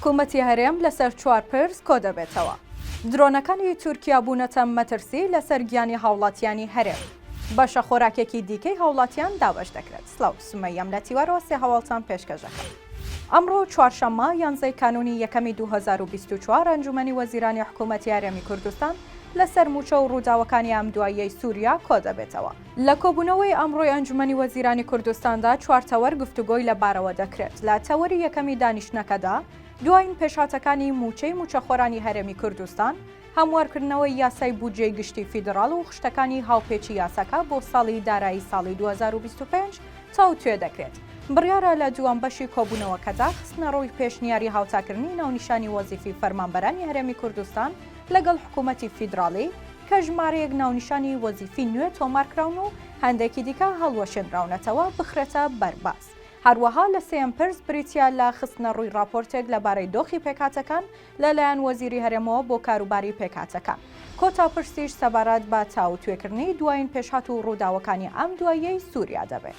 حکوومەتی هەرێم لەسەر 4 پرس کۆ دەبێتەوە. درۆنەکانی تورکیا بوونەتە مەترسی لەسەر گیانی هاوڵاتیانی هەرێم. بەشە خۆراکێکی دیکەی هاوڵاتیان دابەش دەکرێت. سلااو سمەیەم لە تیوارەوە سێ هەواڵتان پێشکەشەکە. ئەمڕۆ چوارشەممە 11 کانونی یەکەمی 2024 ئەنجومەنی وەزیرانی حکوومەتی هەرێمی کوردستان لەسەر موچە و ڕووداوەکانی ئەم دواییەی سووریا کۆ دەبێتەوە. لە کۆبوونەوەی ئەمڕۆی ئەنجومەنی وەزیرانی کوردستاندا 4 تەوەر گفتوگۆی لەبارەوە دەکرێت. لە تەوەری یەکەمی دانیشتنەکەدا دوایین پێشهاتەکانی موچەی موچەخۆرانی هەرێمی کوردستان، هەموارکردنەوەی یاسای بودجەی گشتی فیدراڵ و خشتەکانی هاوپێچی یاساکە بۆ ساڵی دارایی ساڵی 2025 چاوتوێ دەکرێت. بڕیارە لە دووەم بەشی کۆبوونەوەکەدا خستنەڕۆی پێشنیاری هاوتاکردنی ناونیشانی وەزیفی فەرمانبەرانی هەرێمی کوردستان لەگەڵ حکوومەتی فیدراڵی کە ژمارەیەک ناونیشانی وەزیفی نوێ تۆمارکراون و هەندێکی دیکە هەڵوەشێنراونەتەوە بخرێتە بەرباز. هەروەها لە سێم پرس بریتیا لە خستنەڕووی راپۆرتێک لەبارەی دۆخی پێکهاتەکان لەلایەن وەزیری هەرێمەوە بۆ کاروباری پێکهاتەکان. کۆتا پرسیش سەبارەت بە چاوتوێکردنی دوایین پێشهات و ڕووداوەکانی ئەم دواییەی سووریا دەبێت.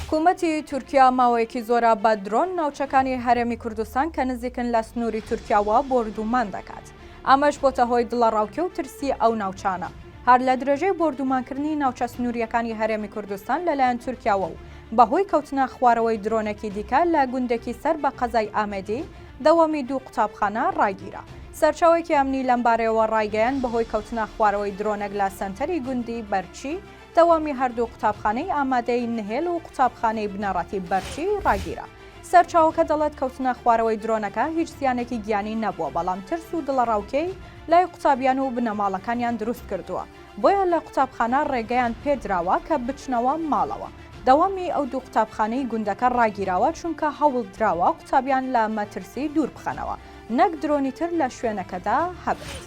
حکوومەتی تورکیا ماوەیەکی زۆرە بە درۆن ناوچەکانی هەرێمی کوردستان کە نزیکن لە سنووری تورکیاوە بردومان دەکات. ئەمەش بۆتە هۆی دڵەڕاوکێ و ترسی ئەو ناوچانە. هەر لە درێژەی بردومانکردنی ناوچە سنووریەکانی هەرێمی کوردستان لەلایەن تورکیاوە و بەهۆی کەوتنە خوارەوەی درۆنێکی دیکە لە گوندێکی سەر بە قەزای ئامێدی دەوامی 2 قوتابخانە ڕایگیرە. سەرچاوێکی ئەمنی لەم بارەیەوە ڕایگەیان بەهۆی کەوتنە خوارەوەی درۆنێک لە سەنتەری گوندی بەرچی دەوامی هەردوو قوتابخانەی ئامادەی نهێل و قوتابخانەی بنەڕەتی بەرچی ڕاگیرە. سەرچاوەکە دەڵێت کەوتنە خوارەوەی درۆنەکە هیچ زیانێکی گیانی نەبووە، بەڵام ترس و دڵەڕاوکەی لای قوتابیان و بنەماڵەکانیان دروست کردووە. بۆیە لە قوتابخانە ڕێگەیان پێدراوە کە بچنەوە ماڵەوە. دەوامی ئەو 2 قوتابخانەی گوندەکە ڕاگیراوە چونکە هەوڵ دراوە قوتابیان لە مەترسی دوور بخەنەوە، نەک درۆنی تر لە شوێنەکەدا هەبێت.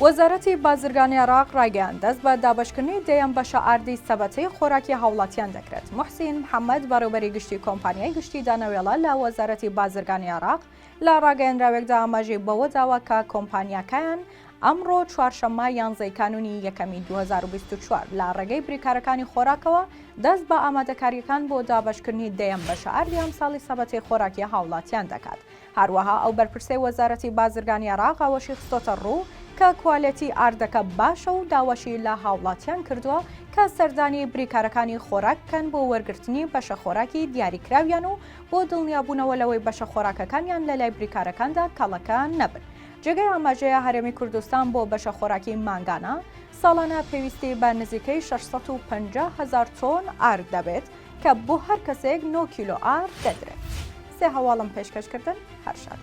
وەزارەتی بازرگانی عێراق ڕایگەیان دەست بە دابەشکردنی دەیەم بەشە ئاردی سەبەتەی خۆراکی هاوڵاتیان دەکرێت. محسین محەممەد بەڕێوەبەری گشتی کۆمپانیای گشتی دانەوێڵە لە وەزارەتی بازرگانی عێراق لە ڕاگەیەنراوێکدا ئاماژەی بەوە داوە کە کۆمپانیاکەیان ئەمڕۆ چوارشەممە 11 کانونی یەکەمی 2024 لە ڕێگەی بریکارەکانی خۆراکەوە دەست بە ئامادەکاریەکان بۆ دابەشکردنی دەیەم بەشە ئاردی ئەم ساڵی سەبەتەی خۆراکی هاوڵاتیان دەکات. هەروەها ئەو بەرپرسەی وەزارەتی بازرگانی عێراق ئەوەشی خستۆتە ڕوو کە کوالەتی ئاردەکە باشە و داوەشی لە هاوڵاتیان کردووە کە سەردانی بریکارەکانی خۆراک بکەن بۆ وەرگرتنی بەشە خۆراکی دیاریکراویان و بۆ دڵنیابوونەوە لەوەی بەشە خۆراکەکانیان لە لای بریکارەکاندا کەڵەکە نەبن. جێگەی ئاماژەیە هەرێمی کوردستان بۆ بەشە خۆراکی مانگانە ساڵانە پێویستی بە نزیکەی 650,000 تۆن ئارد دەبێت کە بۆ هەر کەسێک 9 کیلۆ ئارد دەدرێت. سێ هەواڵم پێشکەشکردن هەر شاد.